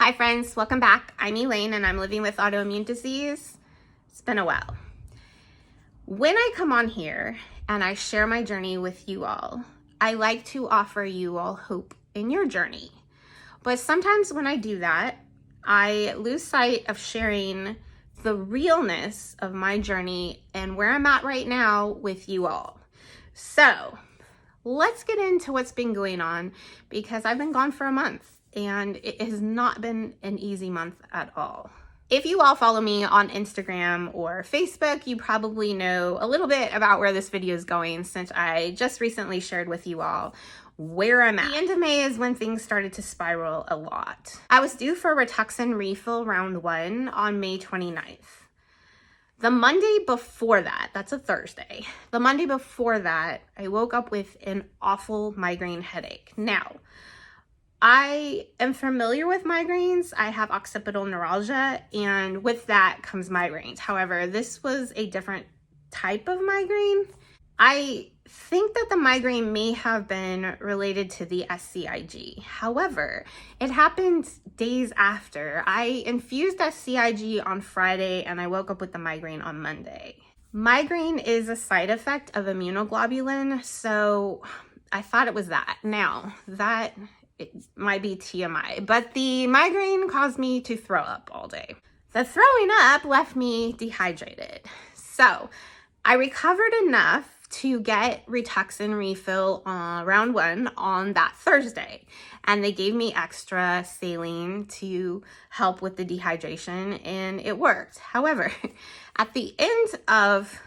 Hi friends, welcome back. I'm Elaine and I'm living with autoimmune disease. It's been a while. When I come on here and I share my journey with you all, I like to offer you all hope in your journey. But sometimes when I do that, I lose sight of sharing the realness of my journey and where I'm at right now with you all. So let's get into what's been going on, because I've been gone for a month and it has not been an easy month at all. If you all follow me on Instagram or Facebook, you probably know a little bit about where this video is going, since I just recently shared with you all where I'm at. The end of May is when things started to spiral a lot. I was due for Rituxan refill round 1 on May 29th. The Monday before that, that's a Thursday, the Monday before that, I woke up with an awful migraine headache. Now, I am familiar with migraines. I have occipital neuralgia, and with that comes migraines. However, this was a different type of migraine. I think that the migraine may have been related to the SCIG. However, it happened days after. I infused SCIG on Friday and I woke up with the migraine on Monday. Migraine is a side effect of immunoglobulin, so I thought it was that. Now, that it might be TMI, but the migraine caused me to throw up all day. The throwing up left me dehydrated. So I recovered enough to get Rituxan refill round 1 on that Thursday. And they gave me extra saline to help with the dehydration, and it worked. However, at the end of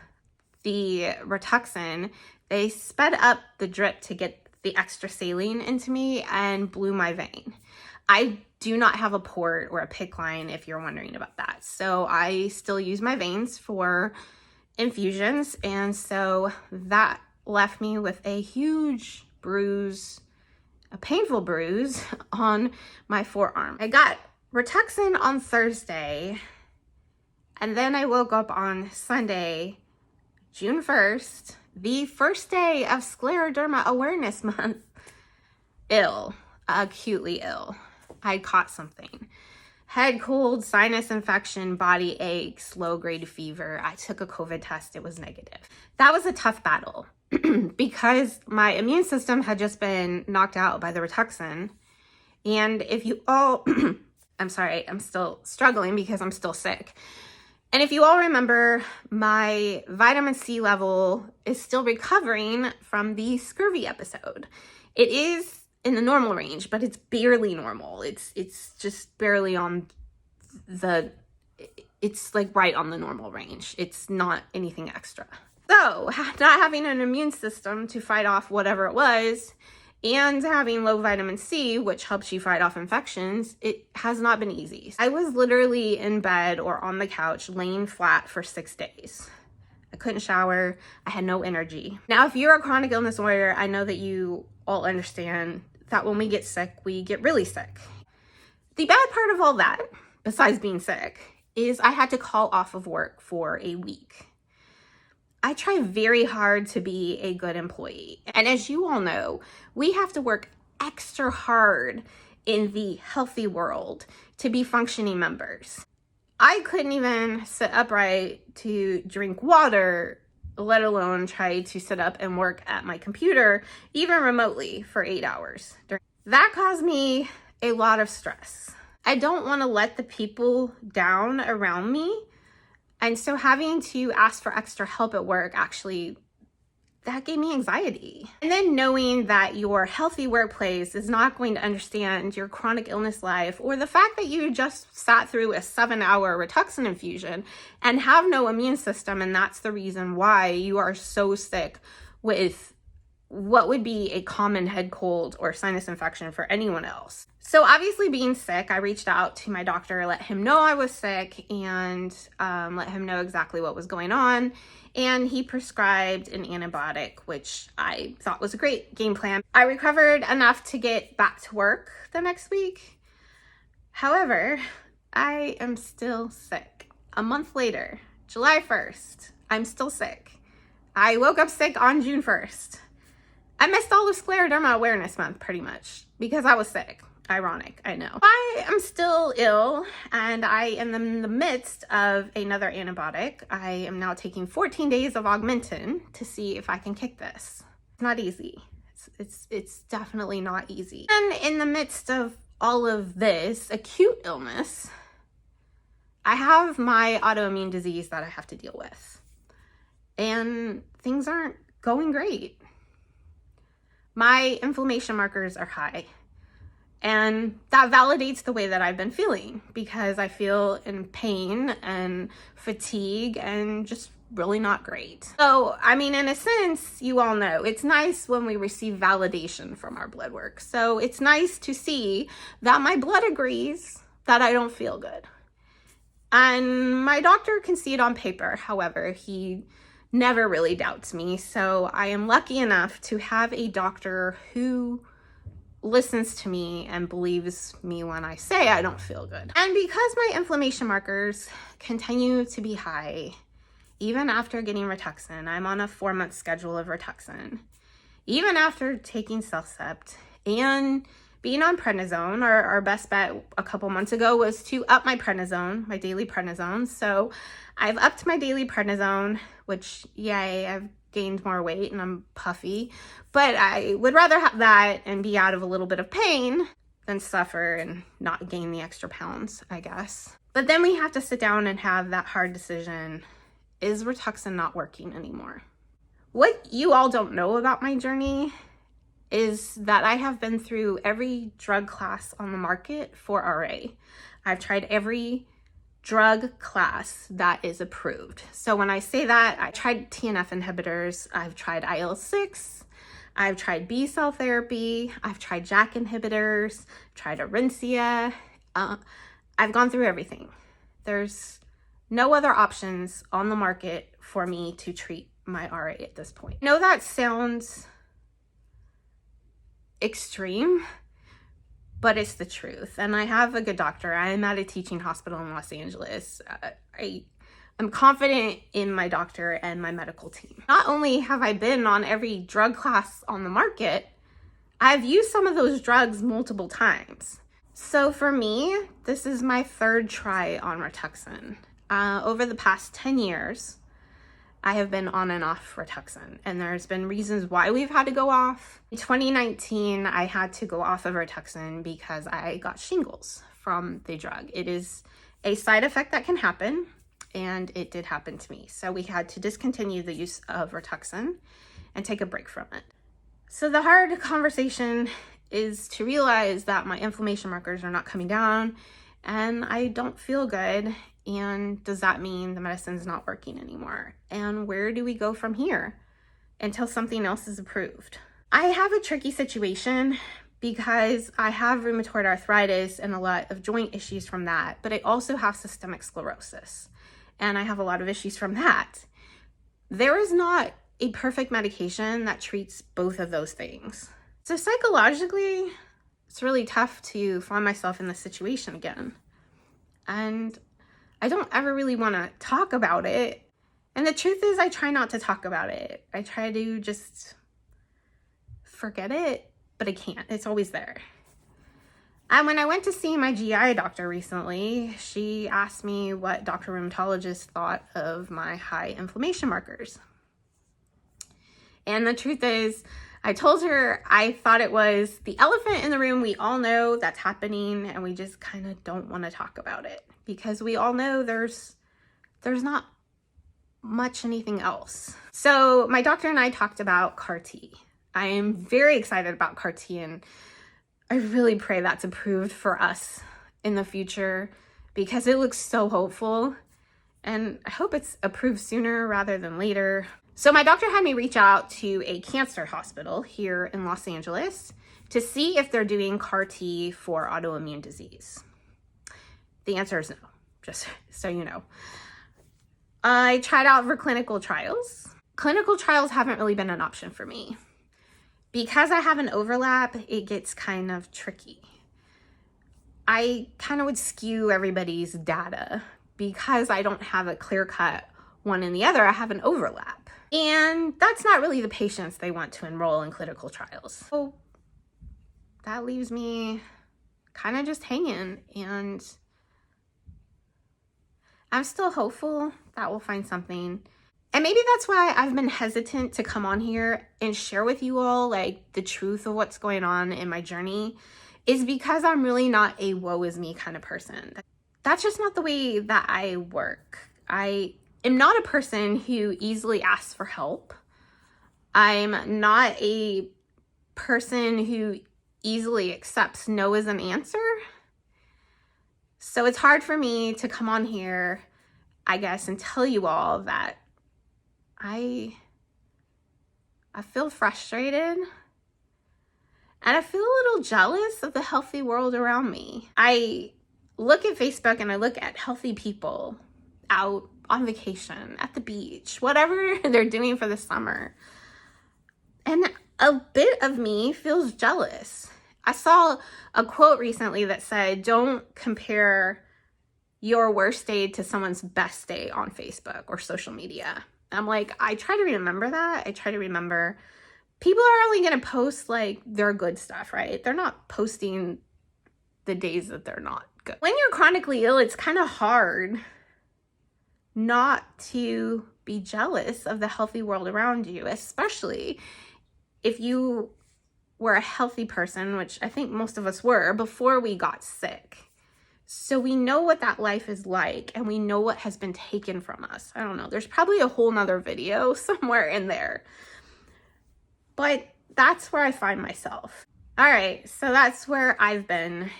the Rituxan, they sped up the drip to get the extra saline into me and blew my vein. I do not have a port or a PICC line, if you're wondering about that. So I still use my veins for infusions, and so that left me with a huge bruise, a painful bruise on my forearm. I got Rituxan on Thursday, and then I woke up on Sunday, June 1st, the first day of Scleroderma Awareness Month, ill, acutely ill. I caught something. Head cold, sinus infection, body aches, low-grade fever. I took a COVID test. It was negative. That was a tough battle because my immune system had just been knocked out by the Rituxan. And if you all, I'm sorry, I'm still struggling because I'm still sick. And if you all remember, my vitamin C level is still recovering from the scurvy episode. It is in the normal range, but it's barely normal. It's just barely on the, it's like right on the normal range. It's not anything extra. So not having an immune system to fight off whatever it was, and having low vitamin C, which helps you fight off infections, it has not been easy. I was literally in bed or on the couch laying flat for 6 days. I couldn't shower. I had no energy. Now, if you're a chronic illness warrior, I know that you all understand that when we get sick, we get really sick. The bad part of all that, besides being sick, is I had to call off of work for a week. I try very hard to be a good employee. And as you all know, we have to work extra hard in the healthy world to be functioning members. I couldn't even sit upright to drink water, let alone try to sit up and work at my computer, even remotely, for 8 hours. That caused me a lot of stress. I don't want to let the people down around me. And so having to ask for extra help at work, actually, that gave me anxiety. And then knowing that your healthy workplace is not going to understand your chronic illness life, or the fact that you just sat through a 7-hour Rituxan infusion and have no immune system, and that's the reason why you are so sick with what would be a common head cold or sinus infection for anyone else. So obviously, being sick, I reached out to my doctor, let him know I was sick, and let him know exactly what was going on. And he prescribed an antibiotic, which I thought was a great game plan. I recovered enough to get back to work the next week. However, I am still sick. A month later, July 1st, I'm still sick. I woke up sick on June 1st. I missed all of Scleroderma Awareness Month pretty much because I was sick. Ironic, I know. I am still ill and I am in the midst of another antibiotic. I am now taking 14 days of Augmentin to see if I can kick this. It's not easy. It's definitely not easy. And in the midst of all of this acute illness, I have my autoimmune disease that I have to deal with. And things aren't going great. My inflammation markers are high. And that validates the way that I've been feeling because I feel in pain and fatigue and just really not great. So, I mean, in a sense, you all know, it's nice when we receive validation from our blood work. So it's nice to see that my blood agrees that I don't feel good. And my doctor can see it on paper. However, he never really doubts me. So I am lucky enough to have a doctor who listens to me and believes me when I say I don't feel good. And because my inflammation markers continue to be high, even after getting Rituxan, I'm on a 4-month schedule of Rituxan, even after taking Cellcept and being on prednisone, our best bet a couple months ago was to up my prednisone, my daily prednisone. So I've upped my daily prednisone, which, yay, I've gained more weight and I'm puffy, but I would rather have that and be out of a little bit of pain than suffer and not gain the extra pounds, I guess. But then we have to sit down and have that hard decision. Is Rituxan not working anymore? What you all don't know about my journey is that I have been through every drug class on the market for RA. I've tried every drug class that is approved. So when I say that, I tried TNF inhibitors, I've tried IL-6, I've tried B-cell therapy, I've tried JAK inhibitors, tried Orencia. I've gone through everything. There's no other options on the market for me to treat my RA at this point. I know that sounds extreme, but it's the truth. And I have a good doctor. I'm at a teaching hospital in Los Angeles. I'm confident in my doctor and my medical team. Not only have I been on every drug class on the market, I've used some of those drugs multiple times. So for me, this is my 3rd try on Rituxan. Over the past 10 years, I have been on and off Rituxan, and there's been reasons why we've had to go off. In 2019, I had to go off of Rituxan because I got shingles from the drug. It is a side effect that can happen, and it did happen to me. So we had to discontinue the use of Rituxan and take a break from it. So the hard conversation is to realize that my inflammation markers are not coming down and I don't feel good. And does that mean the medicine's not working anymore? And where do we go from here until something else is approved? I have a tricky situation because I have rheumatoid arthritis and a lot of joint issues from that, but I also have systemic sclerosis and I have a lot of issues from that. There is not a perfect medication that treats both of those things. So psychologically, it's really tough to find myself in this situation again. And I don't ever really want to talk about it. And the truth is, I try not to talk about it. I try to just forget it, but I can't. It's always there. And when I went to see my GI doctor recently, she asked me what Dr. Rheumatologist thought of my high inflammation markers. And the truth is, I told her I thought it was the elephant in the room. We all know that's happening and we just kind of don't want to talk about it because we all know there's not much anything else. So my doctor and I talked about CAR-T. I am very excited about CAR-T and I really pray that's approved for us in the future because it looks so hopeful and I hope it's approved sooner rather than later. So my doctor had me reach out to a cancer hospital here in Los Angeles to see if they're doing CAR-T for autoimmune disease. The answer is no, just so you know. I tried out for clinical trials. Clinical trials haven't really been an option for me. Because I have an overlap, it gets kind of tricky. I kind of would skew everybody's data because I don't have a clear-cut one and the other. I have an overlap. And that's not really the patients they want to enroll in clinical trials. So that leaves me kind of just hanging, and I'm still hopeful that we'll find something. And maybe that's why I've been hesitant to come on here and share with you all like the truth of what's going on in my journey, is because I'm really not a woe is me kind of person. That's just not the way that I work. I am not a person who easily asks for help. I'm not a person who easily accepts no as an answer. So it's hard for me to come on here, I guess, and tell you all that I feel frustrated, and I feel a little jealous of the healthy world around me. I look at Facebook and I look at healthy people out on vacation, at the beach, whatever they're doing for the summer. And a bit of me feels jealous. I saw a quote recently that said, don't compare your worst day to someone's best day on Facebook or social media. I'm like, I try to remember that. I try to remember people are only going to post like their good stuff, right? They're not posting the days that they're not good. When you're chronically ill, it's kind of hard not to be jealous of the healthy world around you, especially if you were a healthy person, which I think most of us were before we got sick. So we know what that life is like, and we know what has been taken from us. I don't know. There's probably a whole nother video somewhere in there. But that's where I find myself. All right, so that's where I've been.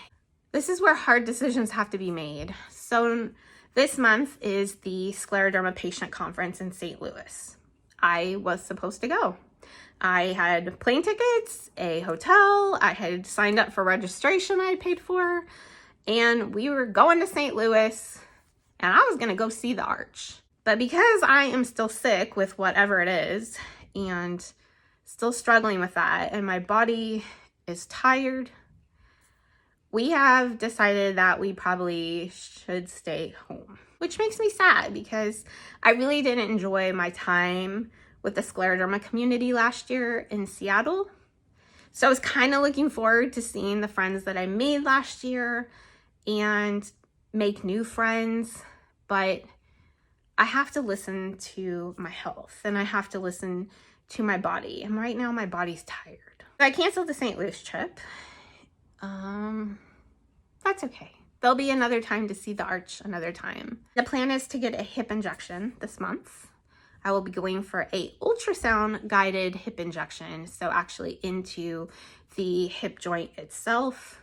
This is where hard decisions have to be made. So this month is the Scleroderma Patient Conference in St. Louis. I was supposed to go. I had plane tickets, a hotel, I had signed up for registration I had paid for, and we were going to St. Louis, and I was going to go see the arch. But because I am still sick with whatever it is, and still struggling with that, and my body is tired, we have decided that we probably should stay home, which makes me sad because I really didn't enjoy my time with the scleroderma community last year in Seattle. So I was kind of looking forward to seeing the friends that I made last year and make new friends, but I have to listen to my health and I have to listen to my body. And right now my body's tired. I canceled the St. Louis trip. That's okay. There'll be another time to see the arch another time. The plan is to get a hip injection this month. I will be going for a ultrasound guided hip injection, so actually into the hip joint itself.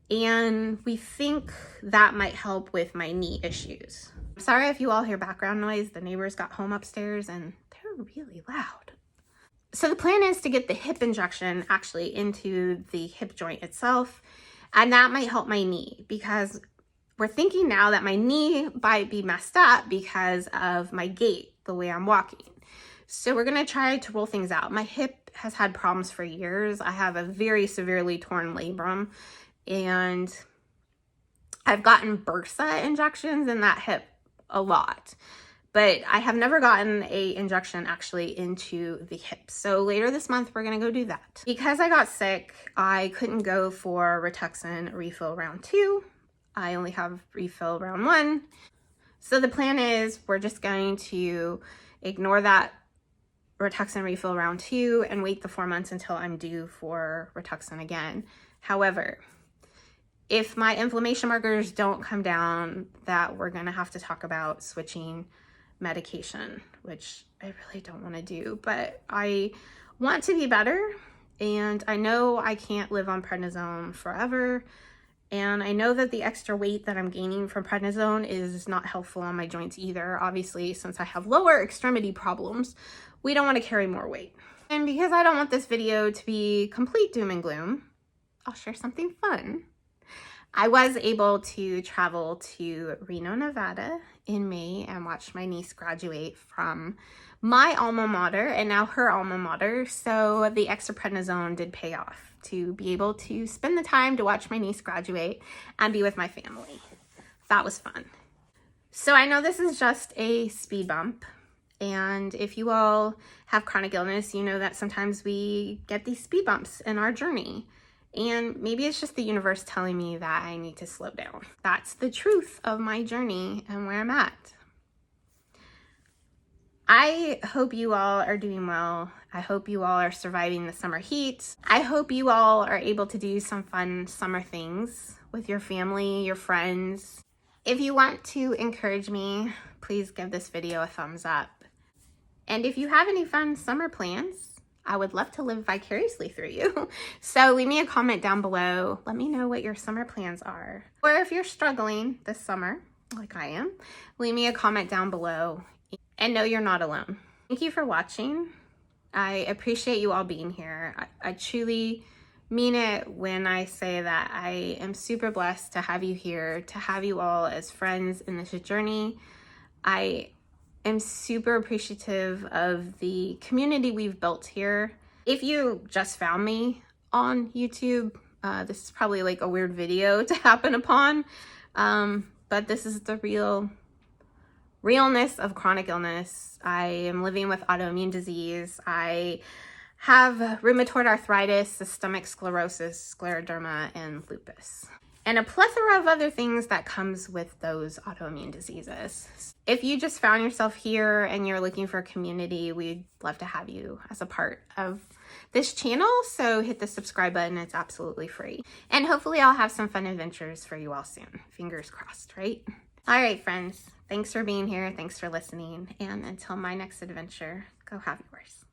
And we think that might help with my knee issues. Sorry if you all hear background noise. The neighbors got home upstairs and they're really loud. So the plan is to get the hip injection actually into the hip joint itself, and that might help my knee because we're thinking now that my knee might be messed up because of my gait, the way I'm walking. So we're gonna try to roll things out. My hip has had problems for years. I have a very severely torn labrum, and I've gotten bursa injections in that hip a lot, but I have never gotten a injection actually into the hip. So later this month, we're gonna go do that. Because I got sick, I couldn't go for Rituxan refill round 2. I only have refill round 1. So the plan is we're just going to ignore that Rituxan refill round 2 and wait the 4 months until I'm due for Rituxan again. However, if my inflammation markers don't come down, that we're gonna have to talk about switching medication, which I really don't want to do, but I want to be better, and I know I can't live on prednisone forever, and I know that the extra weight that I'm gaining from prednisone is not helpful on my joints either. Obviously, since I have lower extremity problems, we don't want to carry more weight. And because I don't want this video to be complete doom and gloom, I'll share something fun. I was able to travel to Reno, Nevada in May and watch my niece graduate from my alma mater and now her alma mater. So the extra prednisone did pay off to be able to spend the time to watch my niece graduate and be with my family. That was fun. So I know this is just a speed bump. And if you all have chronic illness, you know that sometimes we get these speed bumps in our journey. And maybe it's just the universe telling me that I need to slow down. That's the truth of my journey and where I'm at. I hope you all are doing well. I hope you all are surviving the summer heat. I hope you all are able to do some fun summer things with your family, your friends. If you want to encourage me, please give this video a thumbs up. And if you have any fun summer plans, I would love to live vicariously through you. So leave me a comment down below. Let me know what your summer plans are. Or if you're struggling this summer, like I am, leave me a comment down below. And know you're not alone. Thank you for watching. I appreciate you all being here. I truly mean it when I say that I am super blessed to have you here, to have you all as friends in this journey. I am super appreciative of the community we've built here. If you just found me on YouTube, this is probably like a weird video to happen upon, but this is the realness of chronic illness. I am living with autoimmune disease. I have rheumatoid arthritis, systemic sclerosis, scleroderma, and lupus, and a plethora of other things that comes with those autoimmune diseases. If you just found yourself here and you're looking for a community, we'd love to have you as a part of this channel. So hit the subscribe button. It's absolutely free. And hopefully I'll have some fun adventures for you all soon. Fingers crossed, right? All right, friends. Thanks for being here. Thanks for listening. And until my next adventure, go have yours.